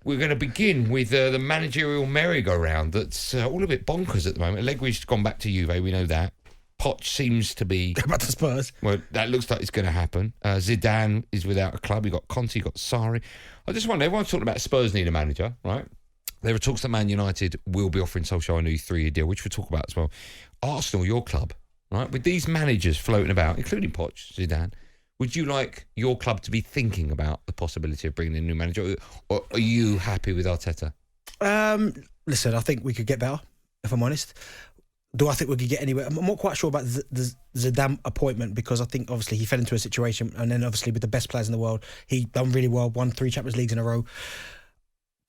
we're going to begin with the managerial merry-go-round that's all a bit bonkers at the moment. Allegri's gone back to Juve, we know that. Poch seems to be... Back to Spurs. Well, that looks like it's going to happen. Zidane is without a club. You got Conte, you got Sarri. I just wonder, everyone's talking about Spurs need a manager, right? There are talks that Man United will be offering Solskjaer a new 3-year deal, which we'll talk about as well. Arsenal, your club, right? With these managers floating about, including Poch, Zidane, would you like your club to be thinking about the possibility of bringing in a new manager, or are you happy with Arteta? Listen, I think we could get better, if I'm honest. Do I think we could get anywhere? I'm not quite sure about the Zidane appointment, because I think obviously he fell into a situation, and then obviously with the best players in the world, he done really well, won 3 Champions Leagues in a row.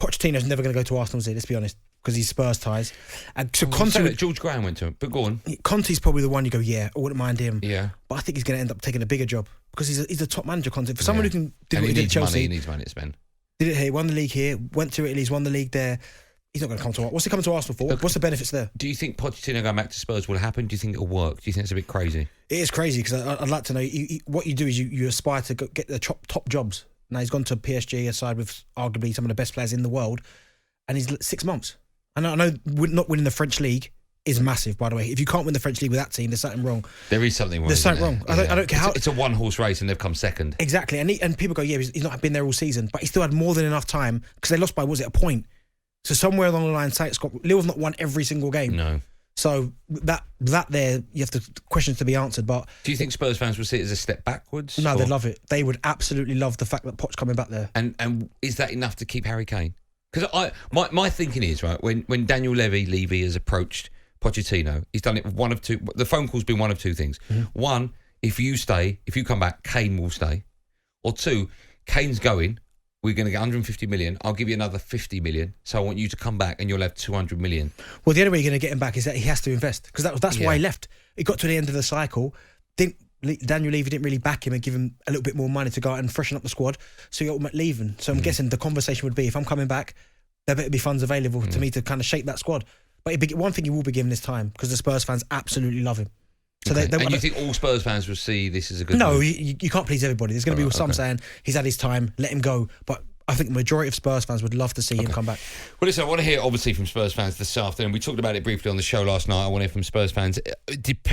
Pochettino's never going to go to Arsenal, let's be honest, because he's Spurs ties. And so Conte, George Graham went to him, but go on. Conte's probably the one you go, yeah, I wouldn't mind him. Yeah. But I think he's going to end up taking a bigger job, because he's a top manager, Conte. For someone who can do what he did at Chelsea. He needs money to spend. Did it here, won the league here, went to Italy, he's won the league there. He's not going to come to... What's he coming to Arsenal for? What's the benefits there? Do you think Pochettino going back to Spurs will happen? Do you think it'll work? Do you think it's a bit crazy? It is crazy, because I'd like to know... what you do is you aspire to get the top jobs. Now, he's gone to PSG, aside with arguably some of the best players in the world, and he's 6 months. And I know not winning the French league is massive, by the way. If you can't win the French league with that team, there's something wrong. There is something wrong. There's something wrong. Yeah. I don't care how... It's a one-horse race and they've come second. Exactly. And people go, yeah, he's not been there all season, but he still had more than enough time, because they lost by, was it, a point? So somewhere along the line, Lille's not won every single game. No. So that there, you have the questions to be answered. But do you think Spurs fans will see it as a step backwards? No, they'd love it. They would absolutely love the fact that Poch's coming back there. And is that enough to keep Harry Kane? Because my thinking is, right, when Daniel Levy has approached Pochettino, he's done it with one of two. The phone call's been one of two things. Mm-hmm. One, if you come back, Kane will stay. Or two, Kane's going. We're going to get 150 million. I'll give you another 50 million. So I want you to come back and you'll have 200 million. Well, the only way you're going to get him back is that he has to invest. Because that's why he left. He got to the end of the cycle. Daniel Levy didn't really back him and give him a little bit more money to go out and freshen up the squad. So he got leaving. So I'm guessing the conversation would be, if I'm coming back, there better be funds available to me to kind of shape that squad. But one thing he will be given is time, because the Spurs fans absolutely love him. So and you think all Spurs fans will see this as a good No, move? you can't please everybody. There's going to be some saying he's had his time, let him go. But I think the majority of Spurs fans would love to see him come back. Well, listen, I want to hear, obviously, from Spurs fans this afternoon. We talked about it briefly on the show last night. I want to hear from Spurs fans,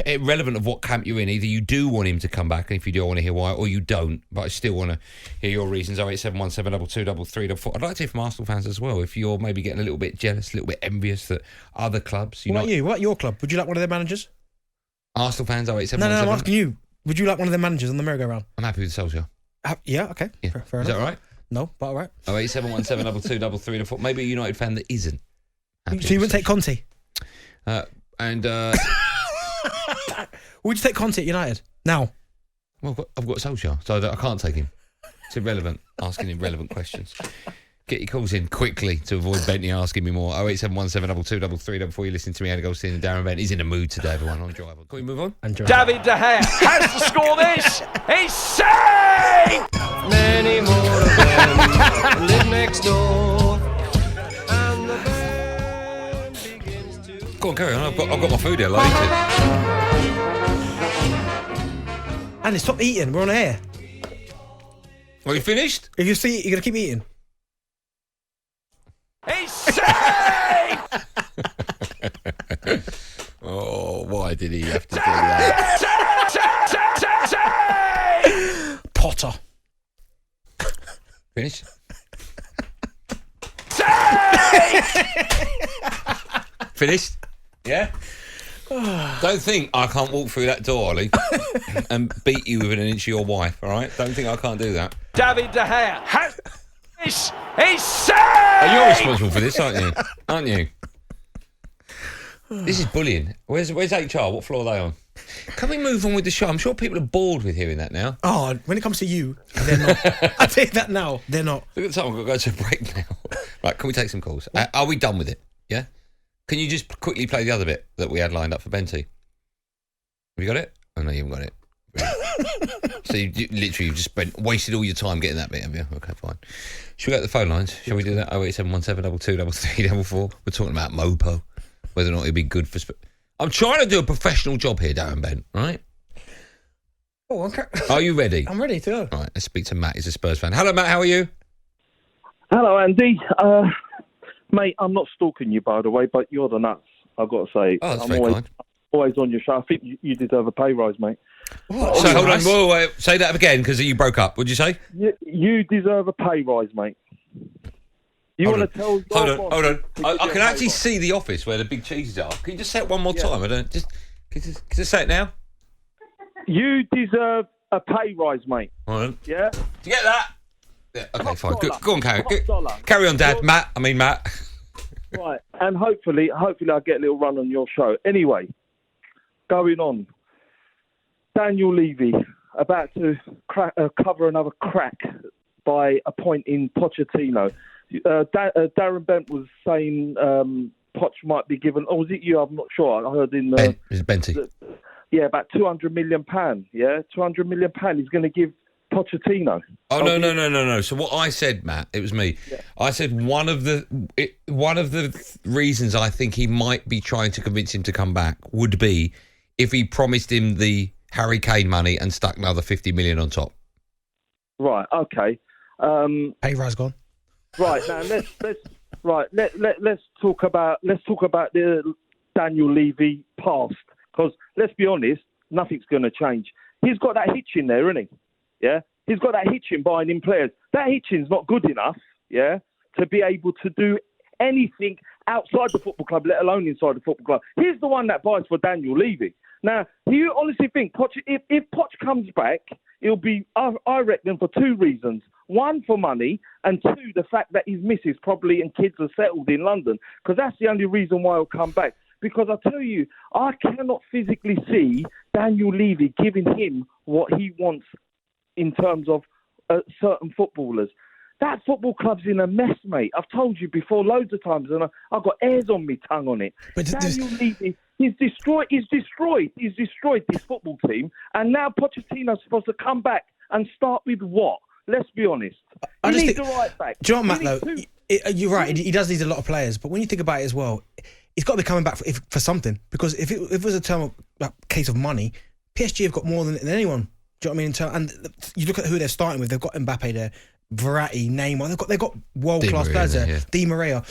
irrelevant of what camp you're in. Either you do want him to come back, and if you do, I want to hear why, or you don't. But I still want to hear your reasons. 08717223334. I'd like to hear from Arsenal fans as well, if you're maybe getting a little bit jealous, a little bit envious that other clubs... What about you? What about your club? Would you like one of their managers? Arsenal fans, 08717... No, I'm asking you. Would you like one of their managers on the merry-go-round? I'm happy with Solskjaer. Yeah, okay. Yeah. Fair enough. Is that all right? No, but all right. 08717223334. Maybe a United fan that isn't. So you wouldn't take Conte? Would you take Conte at United? Now? Well, I've got Solskjaer, so I can't take him. It's irrelevant, asking irrelevant questions. Get your calls in quickly to avoid Bentley asking me more. 08717223334 before you listen to me, Andy Goldstein and Darren Bent. He's in a mood today, everyone. On drive. Can we move on? David De Gea has to score this. He's saved! Many more of them live next door. And the band begins to... Go on, carry on. I've got my food here. I'll eat it. And stop eating. We're on air. Are you finished? If you see it, you're going to keep eating. He's saved! Oh, why did he have to do that? Potter. Finished? Finished? Yeah? Don't think I can't walk through that door, Ollie, and beat you within an inch of your wife, all right? Don't think I can't do that. David De Gea has... He's saved! You're responsible for this, aren't you? Aren't you? This is bullying. Where's HR? What floor are they on? Can we move on with the show? I'm sure people are bored with hearing that now. Oh, when it comes to you, they're not. I tell you that now, they're not. Look at the time, we've got to go to a break now. Right, can we take some calls? Are we done with it? Yeah? Can you just quickly play the other bit that we had lined up for Benty? Have you got it? Oh, no, you haven't got it. So you've just wasted all your time getting that bit, have you? Okay, fine. Should we go to the phone lines? Shall we do that? 08717223334. We're talking about Mopo, whether or not it'd be good for... I'm trying to do a professional job here, Darren Bent, right? Oh, okay. Are you ready? I'm ready to go. Right, let's speak to Matt. He's a Spurs fan. Hello, Matt. How are you? Hello, Andy. Mate, I'm not stalking you, by the way, but you're the nuts, I've got to say. Oh, that's I'm very kind. always on your show. I think you deserve a pay rise, mate. So hold on, wait, say that again because you broke up. What'd you say? You deserve a pay rise, mate. You want to tell your boss Hold on. to I give you a can pay actually rise? see the office where the big cheeses are. Can you just say it one more time? Can you just say it now? You deserve a pay rise, mate. Hold on. Yeah? Do you get that? Yeah. Okay, Top fine. dollar. Go on, Top dollar. carry on, Dad. Matt. Right, and hopefully I'll get a little run on your show. Anyway, going on. Daniel Levy about to cover another crack by appointing Pochettino. Darren Bent was saying Poch might be given. Oh, was it you? I'm not sure. I heard in It was Benty. about £200 million. Yeah, £200 million. He's going to give Pochettino. Oh no! So what I said, Matt, it was me. Yeah. I said one of the reasons I think he might be trying to convince him to come back would be if he promised him the Harry Kane money and stuck another 50 million on top. Right. Okay. Pay rise gone. Right now, let's talk about the Daniel Levy past, because let's be honest, nothing's going to change. He's got that hitch in there, isn't he? Yeah, he's got that hitching buying in players. That hitching's not good enough, yeah, to be able to do anything outside the football club, let alone inside the football club. He's the one that buys for Daniel Levy. Now, do you honestly think Poch, if Poch comes back, it'll be, I reckon, for two reasons. One, for money, and two, the fact that his missus probably and kids are settled in London, because that's the only reason why he'll come back. Because I tell you, I cannot physically see Daniel Levy giving him what he wants in terms of certain footballers. That football club's in a mess, mate. I've told you before loads of times, and I've got hairs on my tongue on it. But Daniel Levy, he's destroyed this football team, and now Pochettino's supposed to come back and start with what? Let's be honest. He needs the right back. Do you know what, Matt, though? You're right. He does need a lot of players, but when you think about it as well, he's got to be coming back for something. Because if it was a case of money, PSG have got more than anyone. Do you know what I mean? And you look at who they're starting with. They've got Mbappe there, Verratti, Neymar. They've got world-class players there. Yeah. Di Maria.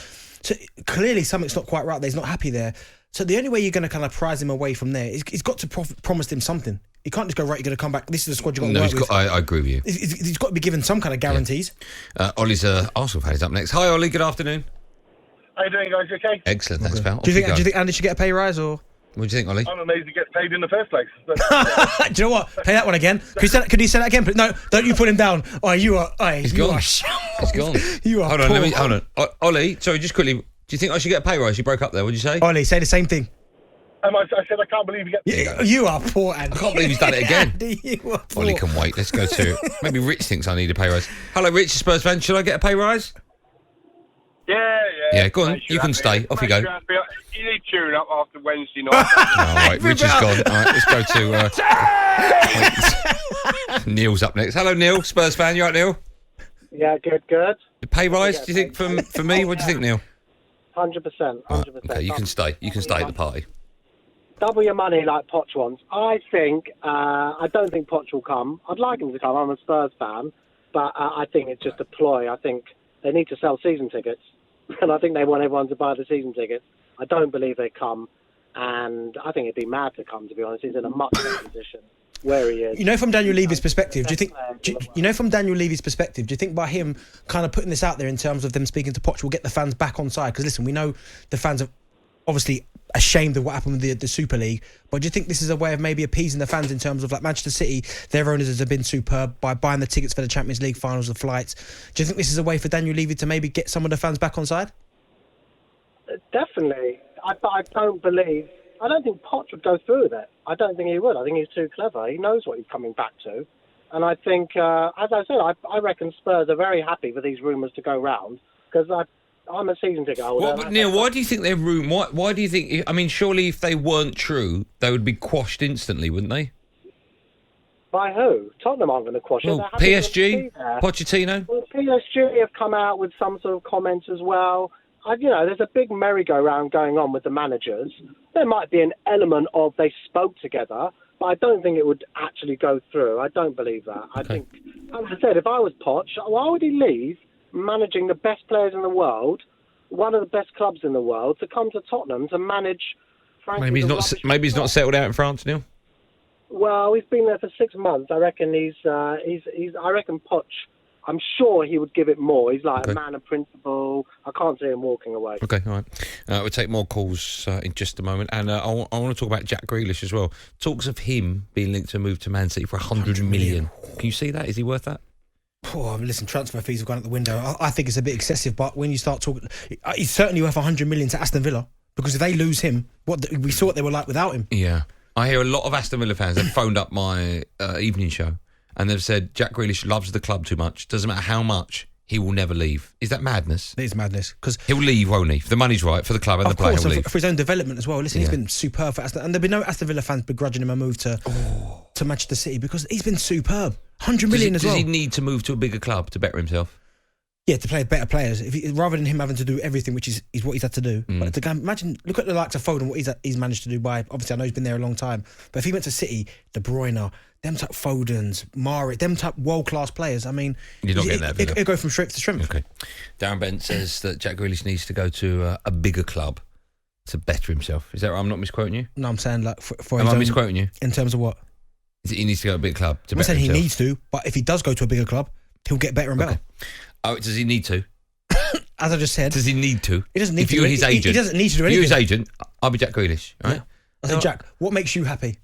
So clearly something's not quite right. He's not happy there. So the only way you're going to kind of prize him away from there is he's got to promise him something. He can't just go, right, you're going to come back. This is the squad you've got to work with. I agree with you. He's got to be given some kind of guarantees. Yeah. Ollie's Arsenal fan is up next. Hi, Ollie. Good afternoon. How you doing, guys? You okay? Excellent. Thanks, pal. Do you think Andy should get a pay rise or? What do you think, Ollie? I'm amazed he gets paid in the first place. Do you know what? Play that one again. Could you say that again? No, don't you put him down. Oh, you are. He's gone. He's gone. You are. Hold on. Ollie, sorry, just quickly. Do you think I should get a pay rise? You broke up there. What did you say? Ollie, say the same thing. I said I can't believe he gets paid. You are poor, Andy. I can't believe he's done it again. Andy, you are poor. Ollie can wait. Let's go to maybe Rich thinks I need a pay rise. Hello, Rich, Spurs fan. Should I get a pay rise? Yeah. Go on. You can stay. Off you go. You need tune up after Wednesday night. All right, Rich is gone. All right, let's go to Neil's up next. Hello, Neil, Spurs fan. You all right, Neil? Yeah, good. The pay rise? Do you think for me? What do you think, Neil? 100%. Okay, you can stay. You can stay at the party. Double your money like Poch wants. I don't think Poch will come. I'd like him to come. I'm a Spurs fan, but I think it's just a ploy. I think they need to sell season tickets, and I think they want everyone to buy the season tickets. I don't believe they come, and I think it'd be mad to come. To be honest, he's in a much better position where he is. You know, from Daniel Levy's perspective, do you think? Do you think by him kind of putting this out there in terms of them speaking to Poch will get the fans back on side? Because listen, we know the fans are obviously ashamed of what happened with the Super League, but do you think this is a way of maybe appeasing the fans in terms of like Manchester City? Their owners have been superb by buying the tickets for the Champions League finals, the flights. Do you think this is a way for Daniel Levy to maybe get some of the fans back on side? Definitely. But I don't think Poch would go through with it. I don't think he would. I think he's too clever. He knows what he's coming back to. And I think, as I said, I reckon Spurs are very happy for these rumours to go round, because I'm a season ticket holder. But Neil, why do you think they're why do you think? I mean, surely if they weren't true, they would be quashed instantly, wouldn't they? By who? Tottenham aren't going to quash it. Well, PSG, Pochettino. Well, PSG have come out with some sort of comments as well. There's a big merry-go-round going on with the managers. There might be an element of they spoke together, but I don't think it would actually go through. I don't believe that. I think, as I said, if I was Poch, why would he leave managing the best players in the world, one of the best clubs in the world, to come to Tottenham to manage. Frankly, Maybe he's not settled out in France, Neil. Well, he's been there for 6 months. I reckon I reckon Poch. I'm sure he would give it more. He's like a man of principle. I can't see him walking away. Okay, all right. We'll take more calls in just a moment. And I want to talk about Jack Grealish as well. Talks of him being linked to a move to Man City for 100 million. Can you see that? Is he worth that? Oh, listen, transfer fees have gone out the window. I think it's a bit excessive, but when you start talking... He's certainly worth 100 million to Aston Villa, because if they lose him, we saw what they were like without him. Yeah. I hear a lot of Aston Villa fans have phoned up my evening show and they've said Jack Grealish loves the club too much. Doesn't matter how much, he will never leave. Is that madness? It is madness. Because he'll leave, won't he? If the money's right for the club and the player, he'll leave. For his own development as well. Listen, he's been superb for Aston, and there'll be no Aston Villa fans begrudging him a move to Manchester City, because he's been superb. 100 million as well. Does he need to move to a bigger club to better himself? Yeah, to play better players. Rather than him having to do everything, which is what he's had to do. But to go, imagine, look at the likes of Foden, what he's managed to do by. Obviously, I know he's been there a long time. But if he went to City, De Bruyne, them type Fodens, Mari, them type world class players. I mean, you're not getting that. It'll go from strength to strength. Okay. Darren Bent says that Jack Grealish needs to go to a bigger club to better himself. Is that right? I'm not misquoting you. No, I'm saying like for Am I misquoting you? In terms of what? He needs to go to a big club to I'm better saying himself. he needs to, but if he does go to a bigger club, he'll get better and better. Oh, does he need to? As I just said, does he need to? He doesn't need to. If you're his agent, he doesn't need to do anything. If you're his agent, I'll be Jack Grealish. Right? Yeah. I said, Jack, what makes you happy?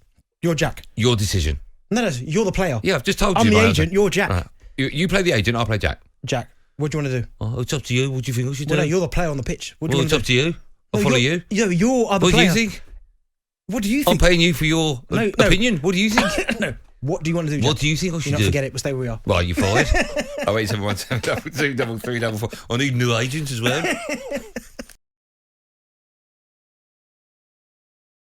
You're Jack. Your decision. No, you're the player. Yeah, I've just told you. I'm the agent. You're Jack. Right. You play the agent. I'll play Jack. Jack, what do you want to do? Oh, it's up to you. What do you think I should do? No, you're the player on the pitch. What do you want it's to do? up to you. I'll follow you. You're the What player. do you think? What do you think? I'm paying you for your opinion. What do you think? No. What do you want to do, Jack? What do you think I should do? Forget it. We'll stay where we are. Well, you're fired. 08717 333 4. I need new agents as well.